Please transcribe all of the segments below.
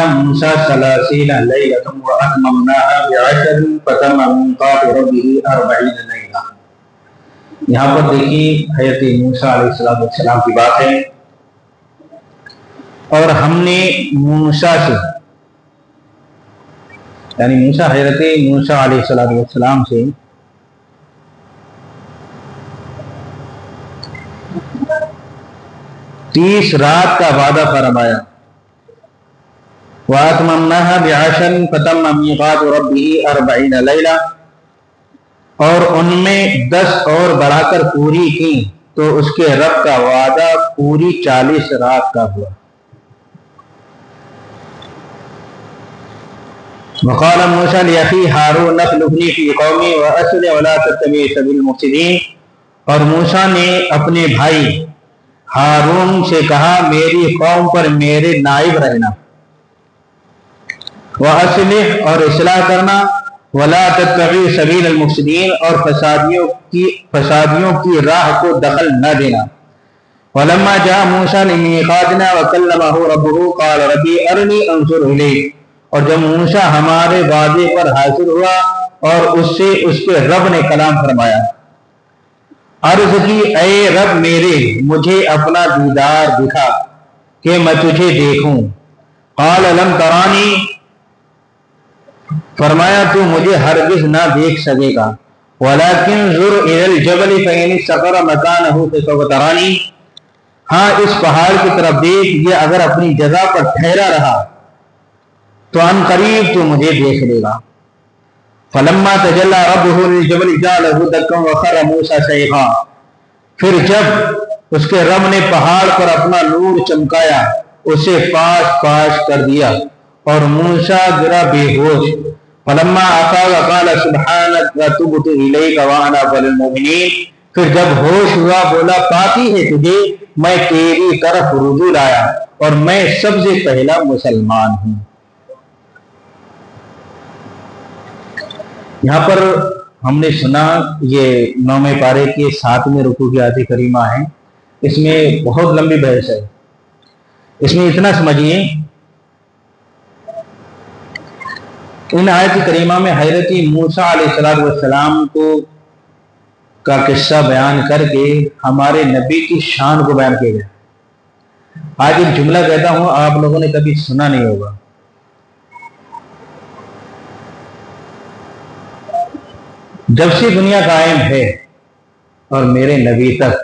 موسیٰ 30 لیلۃ واتممناها ب10 فتم میقات ربہ 40 لیلۃ۔ یہاں پر دیکھیے حضرت موسیٰ علیہ السلام کی بات ہے، اور ہم نے موسیٰ سے یعنی حضرت موسیٰ علیہ السلام سے تیس رات کا وعدہ فرمایا، وَأَتْمَمْنَاهَا بِعَشْرٍ فَتَمَّ مِيقَاتُ رَبِّهِ 40 لیلۃ، اور ان میں 10 اور بڑھا کر پوری کی تو اس کے رب کا وعدہ پوری 40 رات کا ہوا۔ وقال موسیٰ لأخیہ ہارون اخلفنی فی قومی وأصلح ولا تتبع سبیل المفسدین، اور موسیٰ نے اپنے بھائی ہارون سے کہا میری قوم پر میرے نائب رہنا، وأصلح اور اصلاح کرنا، ولا تتبع سبیل المفسدین اور فسادیوں کی راہ کو دخل نہ دینا۔ ولما جاء موسیٰ لمیقاتنا وکلمہ ربہ قال ربی ارنی انظر الیک، اور جب موسیٰ ہمارے وعدے پر حاضر ہوا اور اس سے اس کے رب نے کلام فرمایا، عرض کی اے رب میرے مجھے اپنا دیدار دکھا کہ میں تجھے دیکھوں۔ قال لم ترانی، فرمایا تو مجھے ہرگز نہ دیکھ سکے گا، ولكن انظر الى الجبل فإن استقر مكانه فسوف ترانی، ہاں اس پہاڑ کی طرف دیکھ، یہ اگر اپنی جگہ پر ٹھہرا رہا تو ان قریب تو مجھے دیکھ لے گا۔ فلما تجلی ربہ للجبل جعلہ دکا وخر موسیٰ صیحا، پھر جب اس کے رب نے پہاڑ پر اپنا نور چمکایا اسے پاش پاش کر دیا اور موسیٰ گرا بے ہوش۔ فلما آفاق قال سبحانک تبت الیک وانا اول المؤمنین، پھر جب ہوش ہوا بولا پاکی ہے تجھے، میں تیری طرف رجوع لایا اور میں سب سے پہلا مسلمان ہوں۔ یہاں پر ہم نے سنا یہ 9ویں پارے کے 7ویں رکوع کی آیت کریمہ ہے، اس میں بہت لمبی بحث ہے۔ اس میں اتنا سمجھیے، ان آیت کریمہ میں حضرت موسیٰ علیہ السلام کا قصہ بیان کر کے ہمارے نبی کی شان کو بیان کیا گیا۔ آج ایک جملہ کہتا ہوں، آپ لوگوں نے کبھی سنا نہیں ہوگا، جب سے دنیا قائم ہے اور میرے نبی تک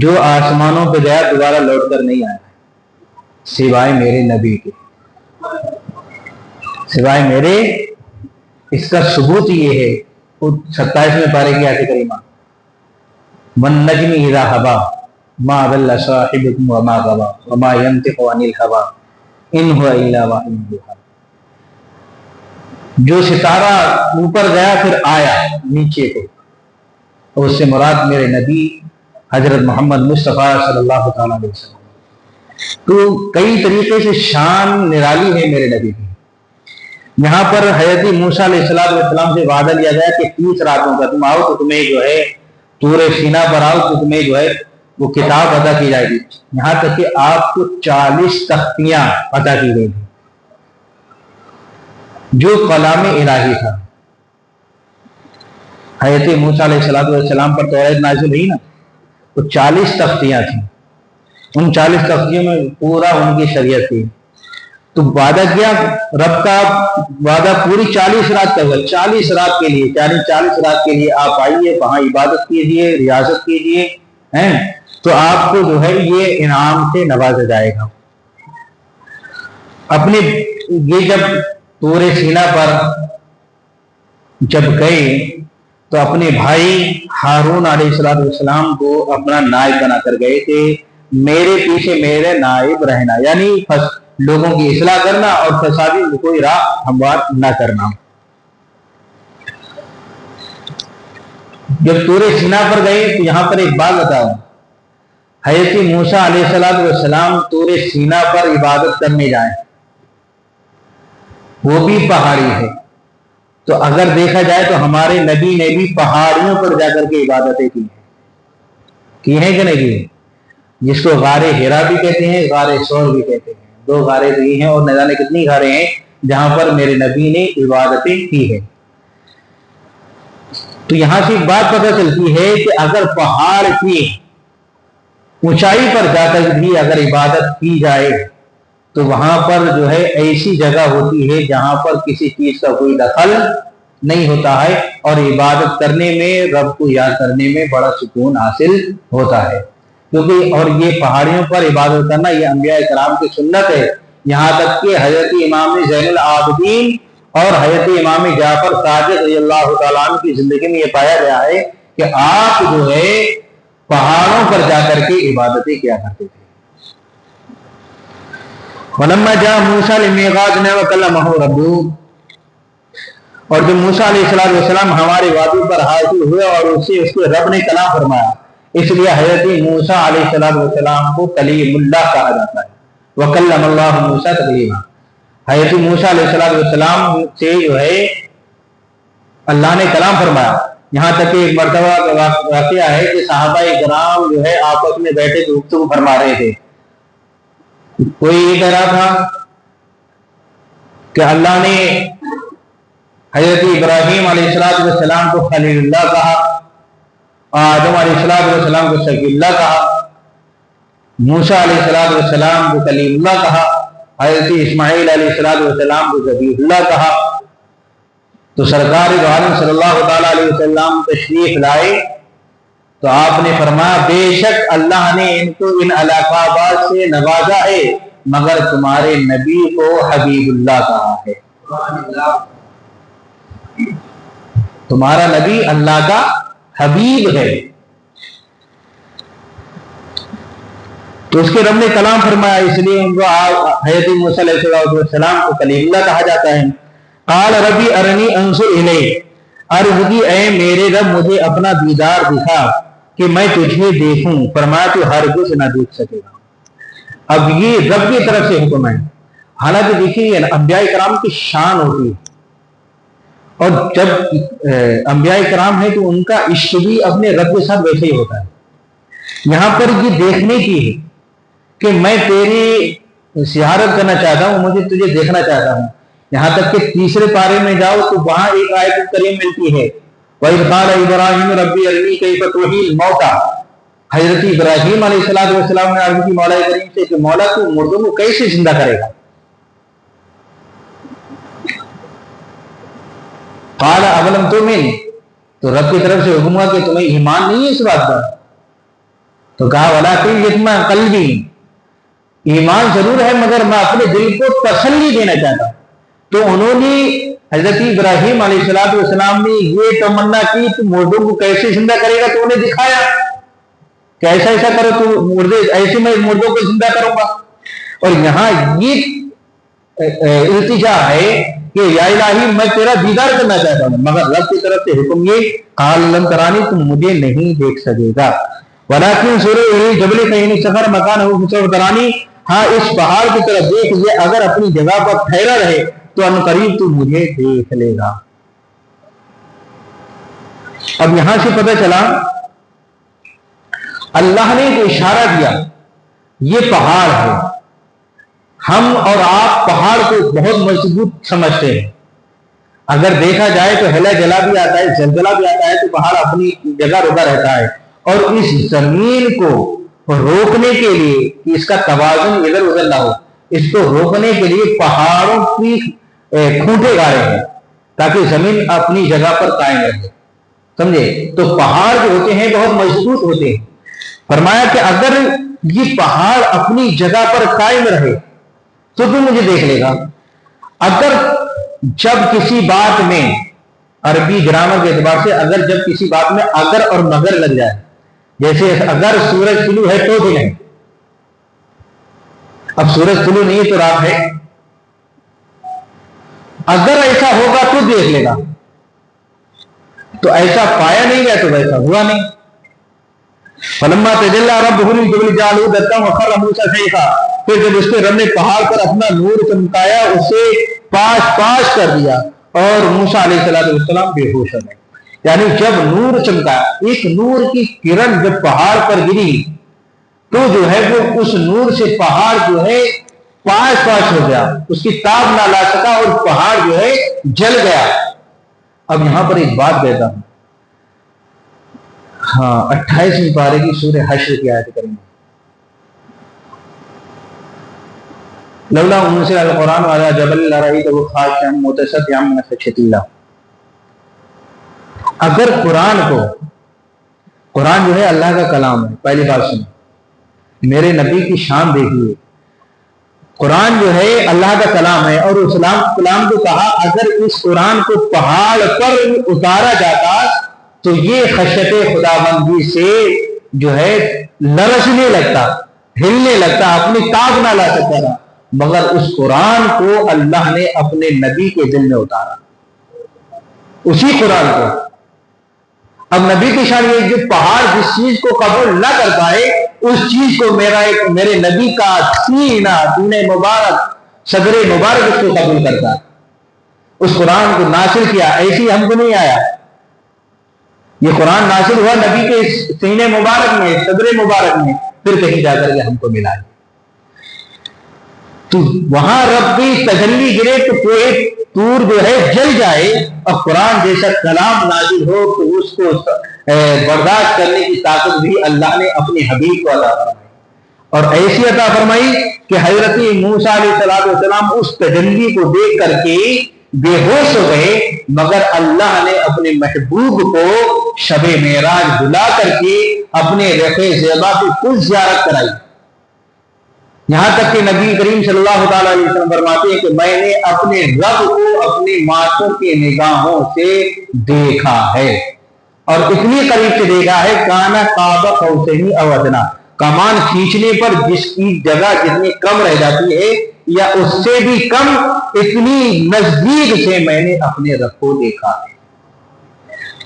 جو آسمانوں پہ گیا دوبارہ لوٹ کر نہیں آیا سوائے میرے نبی کے، سوائے میرے۔ اس کا ثبوت یہ ہے 27ویں پارے کی آیت کریمہ، وَالنَّجْمِ إِذَا هَوَىٰ مَا ضَلَّ صَاحِبُكُمْ وَمَا غَوَىٰ وَمَا يَنطِقُ عَنِ الْهَوَىٰ إِنْ هُوَ إِلَّا وَحْيٌ يُوحَىٰ۔ جو ستارہ اوپر گیا پھر آیا نیچے کو، اور اس سے مراد میرے نبی حضرت محمد مصطفیٰ صلی اللہ تعالیٰ علیہ وسلم۔ تو کئی طریقے سے شان نرالی ہے میرے نبی کی۔ یہاں پر حضرت موسیٰ علیہ السلام سے وعدہ لیا گیا کہ 30 راتوں کا تم آؤ تو تمہیں جو ہے طور سینا پر آؤ تو تمہیں جو ہے وہ کتاب عطا کی جائے گی، یہاں تک کہ آپ کو 40 تختیاں عطا کی گئی تھی جو کلام الہی تھا۔ حضرت موسیٰ علیہ السلام پر توریت نازل ہوئی نا، تو 40 تختیاں تھیں، ان 40 تختیوں میں پورا ان کی شریعت تھی۔ تو وعدہ کیا، رب کا وعدہ پوری 40 رات کا ہوا، 40 رات کے لیے، یعنی 40 رات کے لیے آپ آئیے وہاں عبادت کیجیے، ریاضت کیجیے، تو آپ کو جو ہے یہ انعام سے نوازا جائے گا۔ اپنے یہ جب طور سینا پر جب گئے تو اپنے بھائی ہارون علیہ السلام کو اپنا نائب بنا کر گئے کہ میرے پیچھے میرے نائب رہنا، یعنی لوگوں کی اصلاح کرنا اور فسادی کوئی راہ ہموار نہ کرنا۔ جب طور سینا پر گئے تو یہاں پر ایک بات بتاؤ، حضرت موسیٰ علیہ السلام طور سینا پر عبادت کرنے جائیں، وہ بھی پہاڑی ہے، تو اگر دیکھا جائے تو ہمارے نبی نے بھی پہاڑیوں پر جا کر کے عبادتیں کی ہیں کہ نہیں کی؟ جس کو غار ہرا بھی کہتے ہیں، غار ثور بھی کہتے ہیں، 2 غاریں دی ہیں اور نہ جانے کتنی غاریں ہیں جہاں پر میرے نبی نے عبادتیں کی ہیں۔ تو یہاں سے ایک بات پتہ چلتی ہے کہ اگر پہاڑ کی اونچائی پر جا کر بھی اگر عبادت کی جائے تو وہاں پر جو ہے ایسی جگہ ہوتی ہے جہاں پر کسی چیز کا کوئی دخل نہیں ہوتا ہے اور عبادت کرنے میں، رب کو یاد کرنے میں بڑا سکون حاصل ہوتا ہے، کیونکہ اور یہ پہاڑیوں پر عبادت کرنا یہ انبیاء کرام کی سنت ہے۔ یہاں تک کہ حضرت امام زین العابدین اور حضرت امام جعفر صادق رضی اللہ تعالیٰ عنہ کی زندگی میں یہ پایا گیا ہے کہ آپ جو ہے پہاڑوں پر جا کر کے عبادتیں کیا کرتے تھے۔ وَلَمَّا جَاءَ مُوسَىٰ لِمِيقَاتِنَا وَكَلَّمَهُ رَبُّهُ، اور جب موسیٰ علیہ السلام ہمارے وعدے پر حاضر ہوئے اور اسے اس کے رب نے کلام فرمایا، اس لیے حضرت موسیٰ علیہ السلام کو کلیم اللہ کہا جاتا ہے۔ وَكَلَّمَ اللَّهُ مُوسَىٰ تَكْلِيمًا، حضرت موسیٰ علیہ السلام سے جو ہے اللہ نے کلام فرمایا۔ یہاں تک کہ ایک مرتبہ کا واقعہ ہے کہ صحابہ کرام جو ہے آپس میں بیٹھے کے گفتگو فرما رہے تھے۔ کوئی یہ کہہ رہا تھا کہ اللہ نے حضرت ابراہیم علیہ السلام کو خلیل اللہ کہا، آدم علیہ السلام کو صفی اللہ کہا، موسیٰ علیہ السلام کو کلیم اللہ کہا، حضرت اسماعیل علیہ السلام کو ذبیح اللہ کہا۔ تو سرکار دو عالم صلی اللہ تعالیٰ علیہ وسلم تشریف لائے تو آپ نے فرمایا بے شک اللہ نے ان کو ان القابات سے نوازا ہے مگر تمہارے نبی کو حبیب اللہ کہا ہے۔ تمہارا نبی اللہ کا حبیب ہے۔ تو اس کے رب نے کلام فرمایا، اس لیے ان کو حضرت موسیٰ علیہ السلام کو کلیم اللہ کہا جاتا ہے۔ قال ربی ارنی انظر الیک، عرض کی اے میرے رب مجھے اپنا دیدار دکھا کہ میں تجھے دیکھوں۔ فرمایا تو ہرگز نہ دیکھ سکے گا۔ اب یہ رب کی طرف سے حکم ہے، حالانکہ دیکھیے انبیاء کرام کی شان ہوتی ہے، اور جب انبیاء کرام ہے تو ان کا عشق بھی اپنے رب کے ساتھ ویسے ہی ہوتا ہے۔ یہاں پر یہ دیکھنے کی ہے کہ میں تیری زیارت کرنا چاہتا ہوں، مجھے تجھے دیکھنا چاہتا ہوں۔ یہاں تک کہ تیسرے پارے میں جاؤ تو وہاں ایک آیت کریم ملتی ہے، وَإِذْ قَالَ إِبْرَاهِيمُ رَبِّ أَرِنِي كَيْفَ تُحْيِي الْمَوْتَىٰ، حضرت ابراہیم علیہ السلام نے عرض کی مولا کریم سے کہ مولا تو مردوں کو کیسے زندہ کرے گا؟ قَالَ أَوَلَمْ تُؤْمِنْ، تو رب کی طرف سے حکم ہوا کہ تمہیں ایمان نہیں ہے اس بات پر؟ تو کہا وَلَٰكِنْ يَطْمَعُ قَلْبِي، ایمان ضرور ہے مگر میں اپنے دل کو تسلی دینا چاہتا ہوں۔ تو انہوں نے حضرت ابراہیم علیہ السلام نے یہ تمنا کی تو مردوں کو کیسے زندہ کرے گا، تو انہیں دکھایا کہ ایسا ایسا کرو تو مردے ایسے میں مردوں کو زندہ کروں گا۔ اور یہاں یہ التجا ہے کہ یا الہی میں تیرا دیدار کرنا چاہتا ہوں، مگر رب کی طرف سے حکم یہ قال لن ترانی، تم مجھے نہیں دیکھ سکے گا، ولیکن انظر الی الجبل فإن استقر مکانہ فسوف ترانی، ہاں اس پہاڑ کی طرف دیکھ، یہ اگر اپنی جگہ پر ٹھہرا رہے تو ان قریب تو مجھے دیکھ لے گا۔ اب یہاں سے پتہ چلا اللہ نے ایک اشارہ دیا، یہ پہاڑ ہے، ہم اور آپ پہاڑ کو بہت مضبوط سمجھتے ہیں، اگر دیکھا جائے تو ہلا جلا بھی آتا ہے، زلزلہ بھی آتا ہے تو پہاڑ اپنی جگہ رکا رہتا ہے، اور اس زمین کو روکنے کے لیے کہ اس کا توازن ادھر ادھر نہ ہو، اس کو روکنے کے لیے پہاڑوں کی کھوٹے گاڑے ہیں تاکہ زمین اپنی جگہ پر قائم رہے، سمجھے؟ تو پہاڑ جو ہوتے ہیں بہت مضبوط ہوتے ہیں۔ فرمایا کہ اگر یہ پہاڑ اپنی جگہ پر قائم رہے تو تم مجھے دیکھ لے گا۔ اگر جب کسی بات میں عربی گرامر کے اعتبار سے اگر جب کسی بات میں اگر اور مگر لگ جائے، جیسے اگر سورج طلوع ہے تو دن ہے، اب سورج طلوع نہیں ہے تو رات ہے، اگر ایسا ہوگا تو دیکھ لے گا، تو ایسا پایا نہیں گیا تو ویسا ہوا نہیں۔ فلما تجلی ربہ للجبل جعلہ دکا وخر موسیٰ صعقا، پھر جب اس کے رب نے پہاڑ پر اپنا نور چمکایا اسے پاش پاش کر دیا اور موسیٰ علیہ السلام بے ہوش ہو گئے۔ یعنی جب نور چمکا، ایک نور کی کرن جب پہاڑ پر گری تو جو ہے وہ اس نور سے پہاڑ جو ہے پاش پاش ہو گیا، اس کی تاب نہ لا سکا اور پہاڑ جو ہے جل گیا۔ اب یہاں پر ایک بات کہتا ہوں، 28ویں پارے کی سورہ حشر کی آیت کریں گے، لولا انزل القرآن علی جبل لرأیتہ خاشعا متصدعا من خشیۃ اللہ۔ اگر قرآن جو ہے اللہ کا کلام ہے، پہلی بات سنیں، میرے نبی کی شان دیکھیے، قرآن جو ہے اللہ کا کلام ہے، اور اس کلام کو کہا اگر اس قرآن کو پہاڑ پر اتارا جاتا تو یہ خشیت خداوندی سے جو ہے لرزنے لگتا، ہلنے لگتا، اپنی تاب نہ لا سکتا تھا، مگر اس قرآن کو اللہ نے اپنے نبی کے دل میں اتارا، اسی قرآن کو۔ اب نبی کی شان یہ جو پہاڑ جس چیز کو قبول نہ کر پائے، اس چیز کو میرے نبی کا سینہ مبارک، صدر مبارک اس کو قبول کرتا ہے، اس قرآن کو نازل کیا، ایسی ہم کو نہیں آیا، یہ قرآن نازل ہوا نبی کے سینے مبارک میں، صدر مبارک میں، پھر کہیں جا کر کے ہم کو ملا۔ تو وہاں رب کی تجلی گرے تو کوئی طور جو ہے جل جائے، اور قرآن جیسا کلام نازل ہو تو اس کو برداشت کرنے کی طاقت بھی اللہ نے اپنے حبیب کو عطا فرمائی، اور ایسی عطا فرمائی کہ حضرت موسیٰ علیہ السلام اس تجلی کو دیکھ کر کے بے ہوش ہو گئے، مگر اللہ نے اپنے محبوب کو شب معراج بلا کر کے اپنے رفع زیبا کی کل زیارت کرائی، یہاں تک کہ نبی کریم صلی اللہ تعالیٰ علیہ وسلم فرماتے ہیں کہ میں نے اپنے رب کو اپنی ماتوں کی نگاہوں سے دیکھا ہے، اور اتنی قریب سے دیکھا ہے، کانا قاب قوسین او ادنی، کمان کھینچنے پر جس کی جگہ جتنی کم رہ جاتی ہے یا اس سے بھی کم، اتنی نزدیک سے میں نے اپنے رب کو دیکھا ہے۔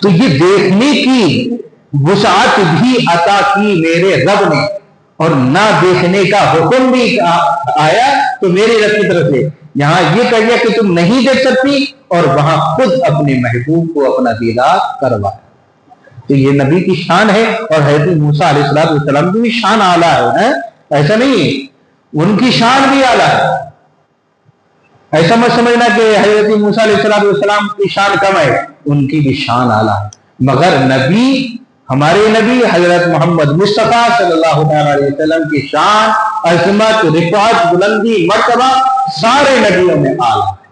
تو یہ دیکھنے کی وسعت بھی عطا کی میرے رب نے، اور نہ دیکھنے کا حکم بھی آیا تو میرے رب کی طرف سے، یہاں یہ کہہ دیا کہ تم نہیں دیکھ سکتی، اور وہاں خود اپنے محبوب کو اپنا دیدار کروایا۔ تو یہ نبی کی شان ہے، اور حضرت موسیٰ علیہ السلام کی بھی شان اعلیٰ ہے، ایسا نہیں، ان کی شان بھی اعلیٰ ہے، ایسا مت سمجھنا کہ حضرت موسیٰ علیہ السلام کی شان کم ہے، ان کی بھی شان اعلیٰ ہے، مگر نبی، ہمارے نبی حضرت محمد مصطفیٰ صلی اللہ علیہ وسلم کی شان، عظمت، رفعت، بلندی، مرتبہ سارے نبیوں میں اعلیٰ ہے۔